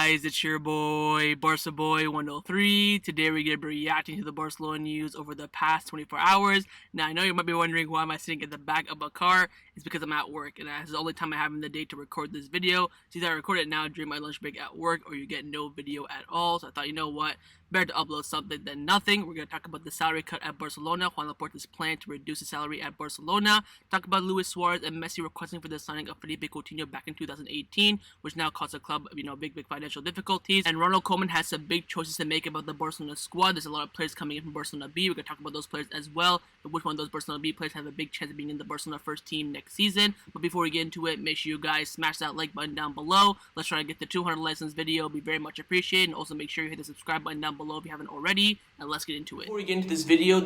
guys, it's your boy, Barca Boy 103. Today we're going to be reacting to the Barcelona news over the past 24 hours. Now, I know you might be wondering why am I sitting in the back of a car. It's because I'm at work, and that's the only time I have in the day to record this video. So either I record it now during my lunch break at work, or you get no video at all. So I thought, you know what, better to upload something than nothing. We're going to talk about the salary cut at Barcelona, Juan Laporta's plan to reduce the salary at Barcelona, talk about Luis Suarez and Messi requesting for the signing of Philippe Coutinho back in 2018, which now caused the club, big financial difficulties. And Ronald Koeman has some big choices to make about the Barcelona squad. There's a lot of players coming in from Barcelona B. We're going to talk about those players as well, and which one of those Barcelona B players have a big chance of being in the Barcelona first team next season. But before we get into it, make sure you guys smash that like button down below. Let's try to get the 200 likes on this video. It'll be very much appreciated. And also make sure you hit the subscribe button down below if you haven't already. And let's get into it. Before we get into this video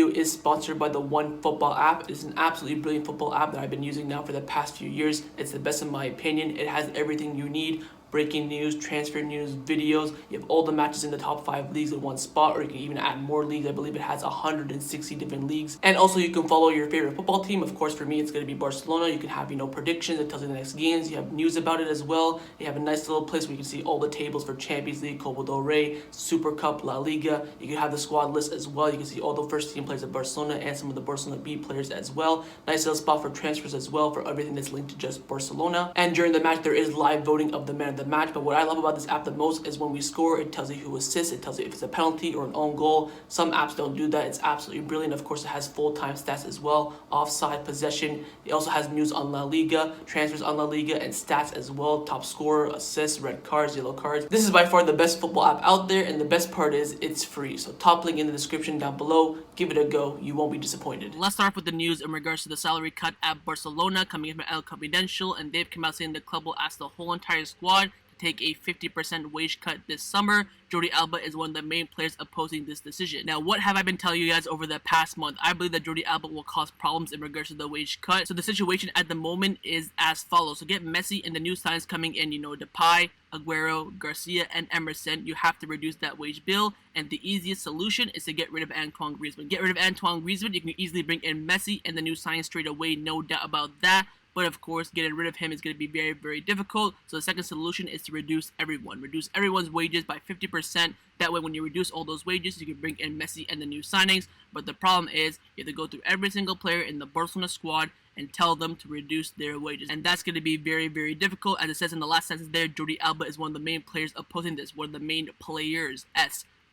is sponsored by the OneFootball app. It's an absolutely brilliant football app that I've been using now for the past few years. It's the best in my opinion. It has everything you need. Breaking news, transfer news, videos. You have all the matches in the top 5 leagues in one spot, or you can even add more leagues. I believe it has 160 different leagues. And also you can follow your favorite football team. Of course, for me, it's going to be Barcelona. You can have, predictions. It tells you the next games. You have news about it as well. You have a nice little place where you can see all the tables for Champions League, Copa del Rey, Super Cup, La Liga. You can have the squad list as well. You can see all the first team players of Barcelona and some of the Barcelona B players as well. Nice little spot for transfers as well, for everything that's linked to just Barcelona. And during the match, there is live voting of the man of the match. But what I love about this app the most is when we score, it tells you who assists, it tells you if it's a penalty or an own goal. Some apps don't do that. It's absolutely brilliant. Of course, it has full-time stats as well, offside, possession. It also has news on La Liga, transfers on La Liga, and stats as well, top scorer, assists, red cards, yellow cards. This is by far the best football app out there, and the best part is it's free. So top link in the description down below. Give it a go. You won't be disappointed. Let's start with the news in regards to the salary cut at Barcelona coming in from El Confidencial, and they've come out saying the club will ask the whole entire squad take a 50% wage cut this summer. Jordi Alba is one of the main players opposing this decision. Now, what have I been telling you guys over the past month? I believe that Jordi Alba will cause problems in regards to the wage cut. So the situation at the moment is as follows. So get Messi and the new signs coming in, Depay, Aguero, Garcia, and Emerson. You have to reduce that wage bill, and the easiest solution is to get rid of Antoine Griezmann. Get rid of Antoine Griezmann, you can easily bring in Messi and the new signs straight away, no doubt about that. But of course, getting rid of him is going to be very, very difficult. So the second solution is to reduce everyone. Reduce everyone's wages by 50%. That way, when you reduce all those wages, you can bring in Messi and the new signings. But the problem is, you have to go through every single player in the Barcelona squad and tell them to reduce their wages. And that's going to be very, very difficult. As it says in the last sentence there, Jordi Alba is one of the main players opposing this. One of the main players.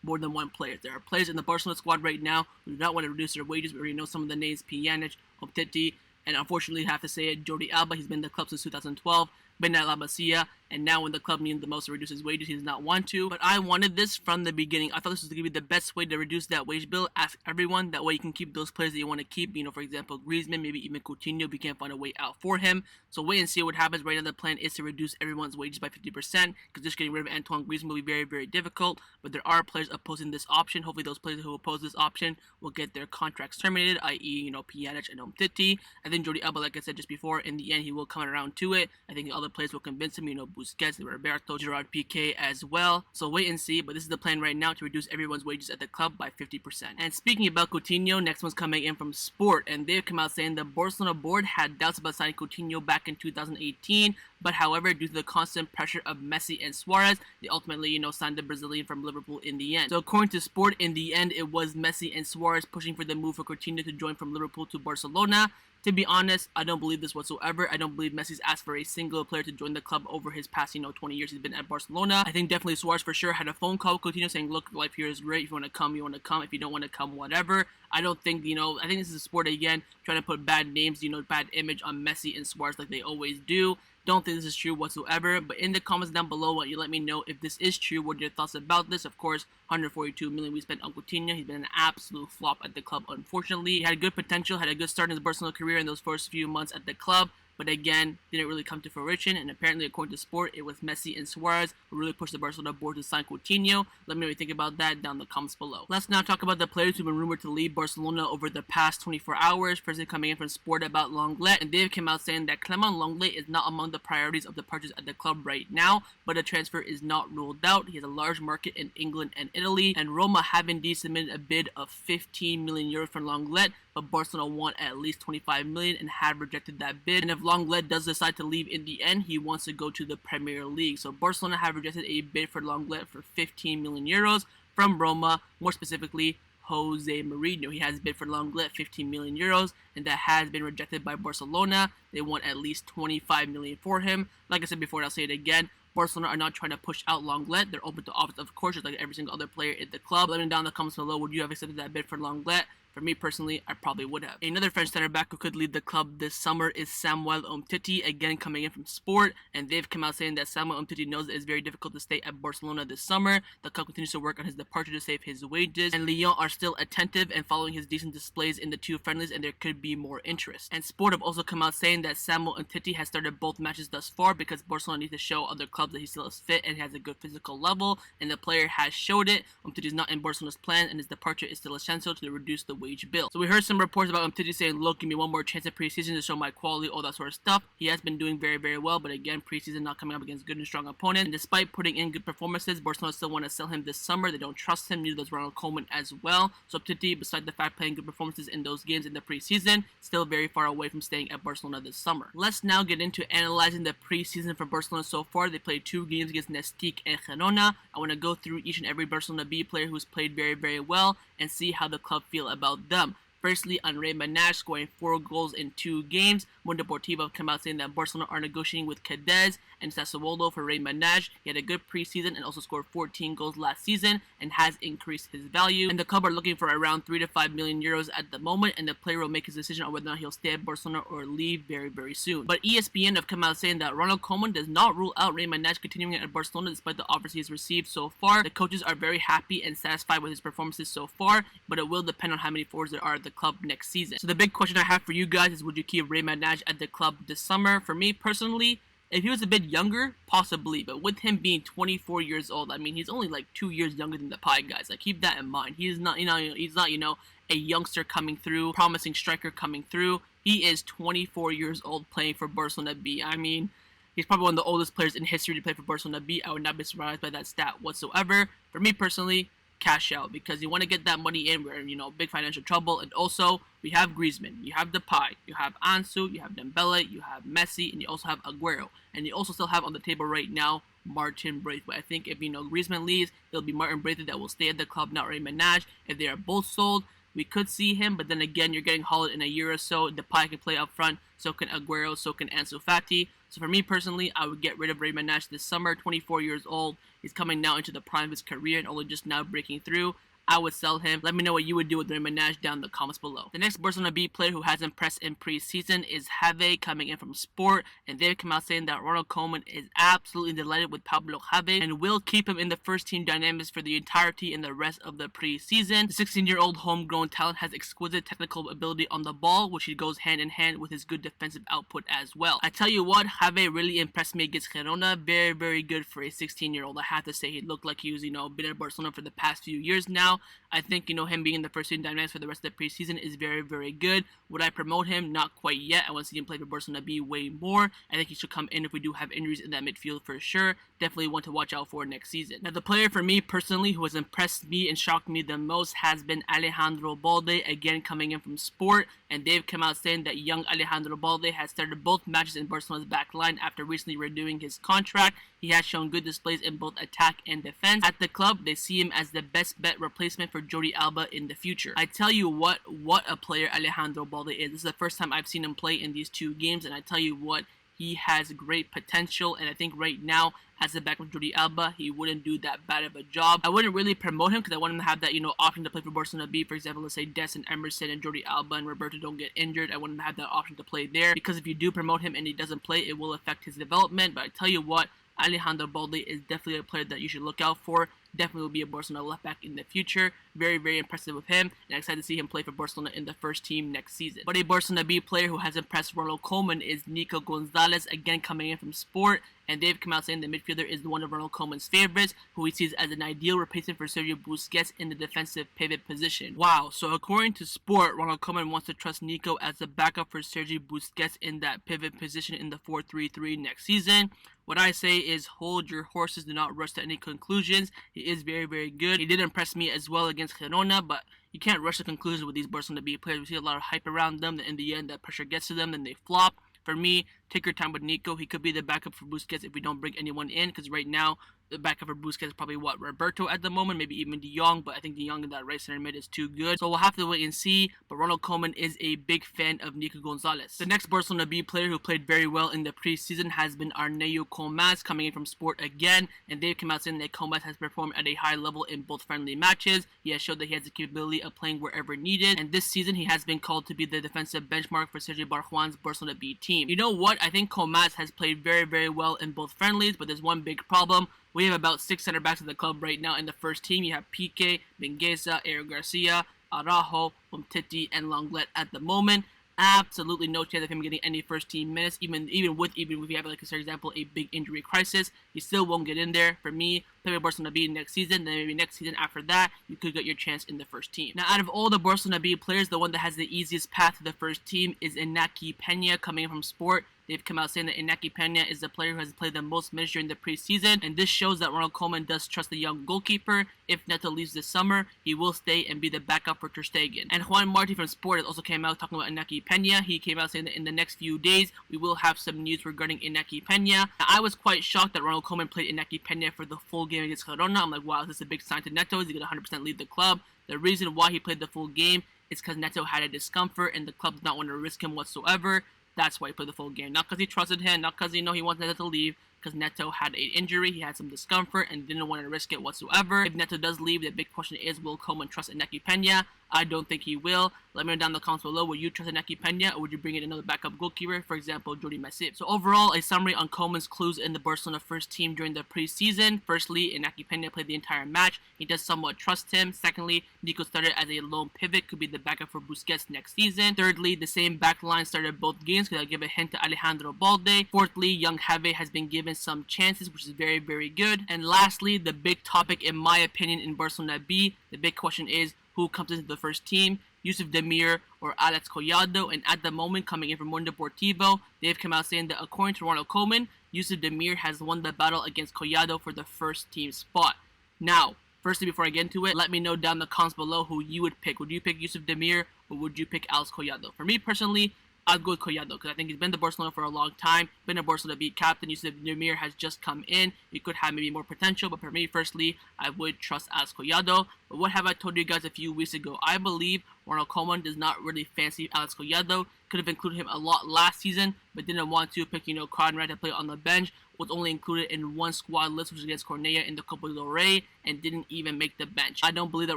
More than one player. There are players in the Barcelona squad right now who do not want to reduce their wages. We already know some of the names: Pjanic, Umtiti, and unfortunately I have to say it, Jordi Alba. He's been in the club since 2012, been at La Masia, and now when the club needs the most to reduce his wages, he does not want to. But I wanted this from the beginning. I thought this was going to be the best way to reduce that wage bill. Ask everyone. That way you can keep those players that you want to keep. For example, Griezmann, maybe even Coutinho, if you can't find a way out for him. So wait and see what happens. Right now the plan is to reduce everyone's wages by 50%, because just getting rid of Antoine Griezmann will be very, very difficult. But there are players opposing this option. Hopefully those players who oppose this option will get their contracts terminated, i.e., Pjanic and Umtiti. I think Jordi Alba, like I said just before, in the end he will come around to it. I think the other players will convince him, Busquets, Roberto, Gerard Piqué as well. So wait and see, but this is the plan right now, to reduce everyone's wages at the club by 50%. And speaking about Coutinho, next one's coming in from Sport, and they've come out saying the Barcelona board had doubts about signing Coutinho back in 2018, but however, due to the constant pressure of Messi and Suarez, they ultimately, signed the Brazilian from Liverpool in the end. So according to Sport, in the end, it was Messi and Suarez pushing for the move for Coutinho to join from Liverpool to Barcelona. To be honest, I don't believe this whatsoever. I don't believe Messi's asked for a single player to join the club over his past, 20 years he's been at Barcelona. I think definitely Suarez for sure had a phone call with Coutinho saying, look, life here is great. If you want to come, you want to come. If you don't want to come, whatever. I don't think, I think this is a Sport again, trying to put bad names, bad image on Messi and Suarez like they always do. Don't think this is true whatsoever, but in the comments down below, why don't you let me know if this is true. What are your thoughts about this? Of course, 142 million we spent on Coutinho. He's been an absolute flop at the club, unfortunately. He had good potential, had a good start in his Barcelona career in those first few months at the club, but again, didn't really come to fruition. And apparently, according to Sport, it was Messi and Suarez who really pushed the Barcelona board to sign Coutinho. Let me know what you think about that down in the comments below. Let's now talk about the players who've been rumored to leave Barcelona over the past 24 hours. Firstly, coming in from Sport about Lenglet, and they've come out saying that Clement Lenglet is not among the priorities of departures at the club right now, but a transfer is not ruled out. He has a large market in England and Italy, and Roma have indeed submitted a bid of 15 million euros for Lenglet, but Barcelona want at least 25 million and have rejected that bid. And if Lenglet does decide to leave in the end, he wants to go to the Premier League. So Barcelona have rejected a bid for Lenglet for 15 million euros from Roma, more specifically Jose Mourinho. He has bid for Lenglet 15 million euros, and that has been rejected by Barcelona. They want at least 25 million for him. Like I said before, and I'll say it again, Barcelona are not trying to push out Lenglet. They're open to offers, of course, just like every single other player in the club. Let me know down in the comments below, would you have accepted that bid for Lenglet? For me personally, I probably would have. Another French center back who could leave the club this summer is Samuel Umtiti, again coming in from Sport, and they've come out saying that Samuel Umtiti knows it is very difficult to stay at Barcelona this summer. The club continues to work on his departure to save his wages, and Lyon are still attentive and following his decent displays in the two friendlies, and there could be more interest. And Sport have also come out saying that Samuel Umtiti has started both matches thus far because Barcelona needs to show other clubs that he still is fit and has a good physical level, and the player has showed it. Umtiti is not in Barcelona's plan, and his departure is still essential to reduce the wage bill. So we heard some reports about Umtiti saying, look, give me one more chance at preseason to show my quality, all that sort of stuff. He has been doing very, very well, but again, preseason not coming up against good and strong opponents. And despite putting in good performances, Barcelona still want to sell him this summer. They don't trust him, neither does Ronald Koeman as well. So Umtiti, besides the fact playing good performances in those games in the preseason, still very far away from staying at Barcelona this summer. Let's now get into analyzing the preseason for Barcelona so far. They played 2 games against Nastic and Girona. I want to go through each and every Barcelona B player who's played very, very well and see how the club feel about them. Firstly, on Rey Manaj scoring 4 goals in 2 games. Mundo Deportivo came out saying that Barcelona are negotiating with Cadiz and Sassuolo for Rey Manaj. He had a good preseason and also scored 14 goals last season and has increased his value. And the club are looking for around 3 to 5 million euros at the moment, and the player will make his decision on whether or not he'll stay at Barcelona or leave very, very soon. But ESPN have come out saying that Ronald Koeman does not rule out Rey Manaj continuing at Barcelona despite the offers he has received so far. The coaches are very happy and satisfied with his performances so far, but it will depend on how many forwards there are at the club next season. So the big question I have for you guys is, would you keep Rey Manaj at the club this summer? For me personally, if he was a bit younger, possibly, but with him being 24 years old, I mean, he's only like 2 years younger than the Pie guys. Like, keep that in mind. He's not, a youngster coming through, promising striker coming through. He is 24 years old playing for Barcelona B. I mean, he's probably one of the oldest players in history to play for Barcelona B. I would not be surprised by that stat whatsoever. For me personally, cash out, because you want to get that money in. We're in, big financial trouble. And also, we have Griezmann, you have Depay, you have Ansu, you have Dembele, you have Messi, and you also have Aguero. And you also still have on the table right now Martin Braithwaite. I think if Griezmann leaves, it'll be Martin Braithwaite that will stay at the club, not Rey Manaj. If they are both sold, we could see him, but then again, you're getting Holland in a year or so. Depay can play up front, so can Aguero, so can Ansu Fati. So for me personally, I would get rid of Rey Manaj this summer. 24 years old. He's coming now into the prime of his career and only just now breaking through. I would sell him. Let me know what you would do with Rey Manaj down in the comments below. The next Barcelona B player who has impressed in preseason is Javi, coming in from Sport, and they've come out saying that Ronald Koeman is absolutely delighted with Pablo Gavi and will keep him in the first team dynamics for the entirety and the rest of the preseason. The 16-year-old homegrown talent has exquisite technical ability on the ball, which goes hand in hand with his good defensive output as well. I tell you what, Javi really impressed me against Girona. Very, very good for a 16-year-old. I have to say, he looked like he was, been at Barcelona for the past few years now. I think, him being in the first team dynamics for the rest of the preseason is very, very good. Would I promote him? Not quite yet. I want to see him play for Barcelona B way more. I think he should come in if we do have injuries in that midfield for sure. Definitely one to watch out for next season. Now, the player for me personally who has impressed me and shocked me the most has been Alejandro Balde, again coming in from Sport, and they've come out saying that young Alejandro Balde has started both matches in Barcelona's back line after recently renewing his contract. He has shown good displays in both attack and defense. At the club, they see him as the best bet replacement for Jordi Alba in the future. I tell you what a player Alejandro Balde is. This is the first time I've seen him play in these 2 games, and I tell you what, he has great potential, and I think right now, as a back with Jordi Alba, he wouldn't do that bad of a job. I wouldn't really promote him because I want him to have that, option to play for Barcelona B. For example, let's say Des and Emerson and Jordi Alba and Roberto don't get injured. I want him to have that option to play there, because if you do promote him and he doesn't play, it will affect his development. But I tell you what, Alejandro Balde is definitely a player that you should look out for. Definitely will be a Barcelona left back in the future. Very, very impressive with him, and I'm excited to see him play for Barcelona in the first team next season. But a Barcelona B player who has impressed Ronald Koeman is Nico Gonzalez, again coming in from Sport, and they've come out saying the midfielder is one of Ronald Koeman's favorites, who he sees as an ideal replacement for Sergio Busquets in the defensive pivot position. Wow, so according to Sport, Ronald Koeman wants to trust Nico as a backup for Sergio Busquets in that pivot position in the 4-3-3 next season. What I say is, hold your horses, do not rush to any conclusions. He is very, very good. He did impress me as well against Girona, but you can't rush to conclusions with these Barcelona B players. We see a lot of hype around them, and in the end, that pressure gets to them, and they flop. For me, take your time with Nico. He could be the backup for Busquets if we don't bring anyone in, because right now, the backup for Busquets is probably Roberto at the moment, maybe even De Jong, but I think De Jong in that right center mid is too good. So we'll have to wait and see, but Ronald Koeman is a big fan of Nico Gonzalez. The next Barcelona B player who played very well in the preseason has been Arnau Comes, coming in from Sport again, and they've come out saying that Comes has performed at a high level in both friendly matches. He has showed that he has the capability of playing wherever needed, and this season he has been called to be the defensive benchmark for Sergio Barjuan's Barcelona B team. You know what? I think Comes has played very, very well in both friendlies, but there's one big problem. We have about 6 center backs in the club right now in the first team. You have Piqué, Mingueza, Eric Garcia, Araujo, Umtiti, and Lenglet at the moment. Absolutely no chance of him getting any first team minutes, even if you have, like, for example, a big injury crisis. He still won't get in there. For me, play with Barcelona B next season, then maybe next season after that, you could get your chance in the first team. Now, out of all the Barcelona B players, the one that has the easiest path to the first team is Inaki Pena, coming in from Sport. They've come out saying that Inaki Pena is the player who has played the most minutes during the preseason, and this shows that Ronald Koeman does trust the young goalkeeper. If Neto leaves this summer, he will stay and be the backup for Ter Stegen. And Juan Marti from Sport has also came out talking about Inaki Pena. He came out saying that in the next few days, we will have some news regarding Inaki Pena. Now, I was quite shocked that Ronald Koeman played Inaki Pena for the full game against Girona. I'm like, wow, this is a big sign to Neto. Is he going to 100% leave the club? The reason why he played the full game is because Neto had a discomfort and the club did not want to risk him whatsoever. That's why he played the full game. Not because he trusted him, not because he wants Neto to leave, because Neto had an injury, he had some discomfort, and didn't want to risk it whatsoever. If Neto does leave, the big question is, will Koeman trust Inaki Pena? I don't think he will. Let me know down in the comments below, would you trust Inaki Pena, or would you bring in another backup goalkeeper, for example, Jordi Alba? So overall, a summary on Koeman's clues in the Barcelona first team during the preseason. Firstly, Inaki Pena played the entire match. He does somewhat trust him. Secondly, Nico started as a lone pivot, could be the backup for Busquets next season. Thirdly, the same back line started both games, because I'll give a hint to Alejandro Balde. Fourthly, young Javi has been given some chances, which is very, very good. And lastly, the big topic, in my opinion, in Barcelona B, the big question is, who comes into the first team, Yusuf Demir or Alex Collado? And at the moment, coming in from Mundo Deportivo, they've come out saying that according to Ronald Koeman, Yusuf Demir has won the battle against Collado for the first team spot. Now, firstly, before I get into it, let me know down in the comments below who you would pick. Would you pick Yusuf Demir or would you pick Alex Collado? For me personally, I'd go with Collado because I think he's been to Barcelona for a long time, been a Barcelona B captain. Yusuf Demir has just come in. He could have maybe more potential, but for me, firstly, I would trust Alex Collado. But what have I told you guys a few weeks ago? I believe Ronald Koeman does not really fancy Alex Collado. Could have included him a lot last season, but didn't want to pick, Conrad to play on the bench. Was only included in one squad list, which was against Cornellà in the Copa del Rey, and didn't even make the bench. I don't believe that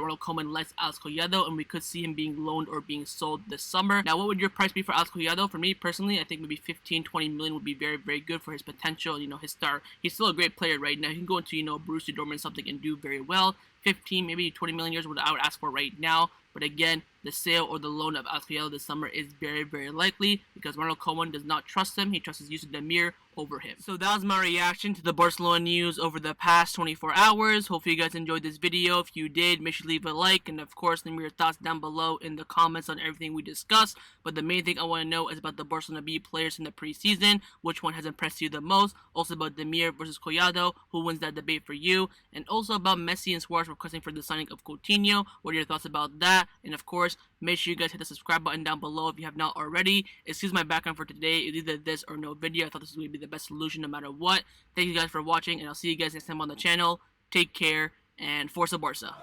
Ronald Koeman likes Alex Collado, and we could see him being loaned or being sold this summer. Now, what would your price be for Alex Collado? For me, personally, I think maybe 15-20 million would be very, very good for his potential, his star. He's still a great player right now. He can go into, Borussia Dortmund something and do very well. 15, maybe 20 million euros, what I would ask for right now. But again, the sale or the loan of Alex Collado this summer is very, very likely because Ronald Koeman does not trust him. He trusts Yusuf Demir over him. So that was my reaction to the Barcelona news over the past 24 hours. Hopefully you guys enjoyed this video. If you did, make sure to leave a like. And of course, leave me your thoughts down below in the comments on everything we discussed. But the main thing I want to know is about the Barcelona B players in the preseason. Which one has impressed you the most? Also about Demir versus Collado. Who wins that debate for you? And also about Messi and Suarez requesting for the signing of Coutinho. What are your thoughts about that? And of course, make sure you guys hit the subscribe button down below if you have not already. Excuse my background for today. It's either this or no video. I thought this was going to be the best solution no matter what. Thank you guys for watching, and I'll see you guys next time on the channel. Take care, and Forza Barca.